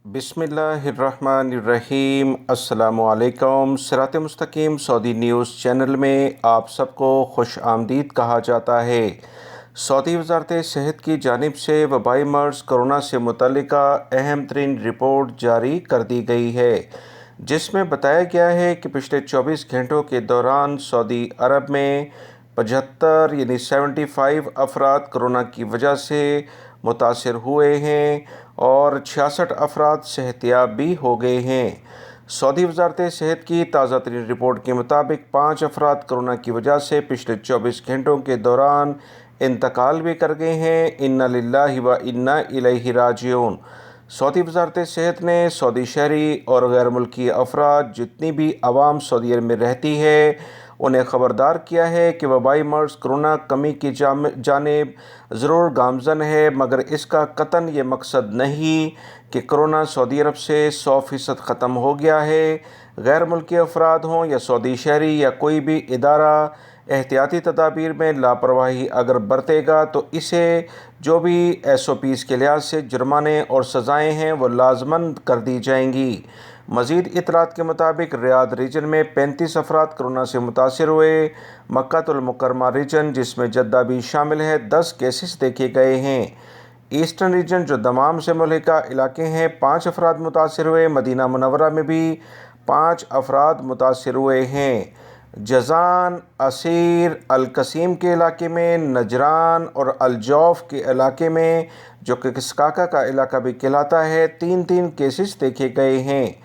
बिस्मिल्लाहिर्रहमानिर्रहीम। अस्सलामुअलैकुम। सिरात मुस्तकीम सऊदी न्यूज़ चैनल में आप सबको खुश आमदीद कहा जाता है। सऊदी वज़ारत सेहत की जानिब से वबाई मर्ज़ कोरोना से मुतल्लिका अहम तरीन रिपोर्ट जारी कर दी गई है, जिसमें बताया गया है कि पिछले 24 घंटों के दौरान सऊदी अरब में 75 यानी 75 अफराद कोरोना की वजह से मुतासर हुए हैं और 66 अफराद सेहतियाब भी हो गए हैं। सऊदी वज़ारत सेहत की ताज़ा तरीन रिपोर्ट के मुताबिक 5 अफराद कोरोना की वजह से पिछले 24 घंटों के दौरान इंतकाल भी कर गए हैं। इन्ना लिल्लाहि व इन्ना इलैहि राजिऊन। सऊदी वज़ारत सेहत ने सऊदी शहरी और गैर मुल्की अफराद जितनी भी आवाम सऊदी अरब में रहती है उन्हें ख़बरदार किया है कि वबाई मर्ज़ कोरोना कमी की जानिब ज़रूर गामज़न है, मगर इसका कतन ये मकसद नहीं कि कोरोना सऊदी अरब से 100% ख़त्म हो गया है। गैर मुल्की अफराद हों या सऊदी शहरी या कोई भी इदारा एहतियाती तदाबीर में लापरवाही अगर बरतेगा तो इसे जो भी SOPs के लिहाज से जुर्माने और सज़ाएँ हैं वो लाजमन कर दी जाएंगी। मज़ीद इतलात के मुताबिक रियाद रीजन में 35 अफराद कोरोना से मुतासर हुए। मक्कातुल मुकर्रमा रीजन, जिसमें जद्दा भी शामिल है, 10 केसेस देखे गए हैं। ईस्टर्न रीजन जो दमाम से मुल्हिका इलाके हैं, 5 अफराद मुतासर हुए। मदीना मुनव्वरा में भी 5 अफराद मुतासर हुए हैं। जज़ान, असीर, अल-कसीम के इलाके में, नजरान और अल-जौफ के इलाके में जो कि किसकाका का इलाका भी कहलाता है, 3 केसेस देखे गए हैं।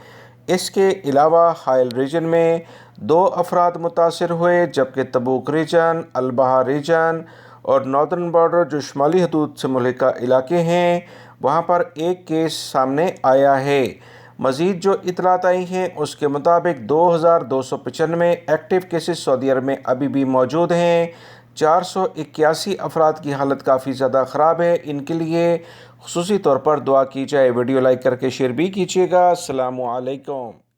इसके अलावा हाइल रीजन में 2 अफराद मुतासर हुए, जबकि तबूक रीजन, अल-बहा रीजन और नॉर्दर्न बॉर्डर जो शुमाली हदूद से मुल्हिका इलाके हैं वहाँ पर 1 केस सामने आया है। मज़ीद जो इतलात आई हैं उसके मुताबिक 2295 एक्टिव केसेस सऊदी अरब में अभी भी मौजूद हैं। 481 अफराद की हालत काफ़ी ज़्यादा ख़राब है। इनके लिए खुसूसी तौर पर दुआ की जाए। वीडियो लाइक करके शेयर भी कीजिएगा। अस्सलामु अलैकुम।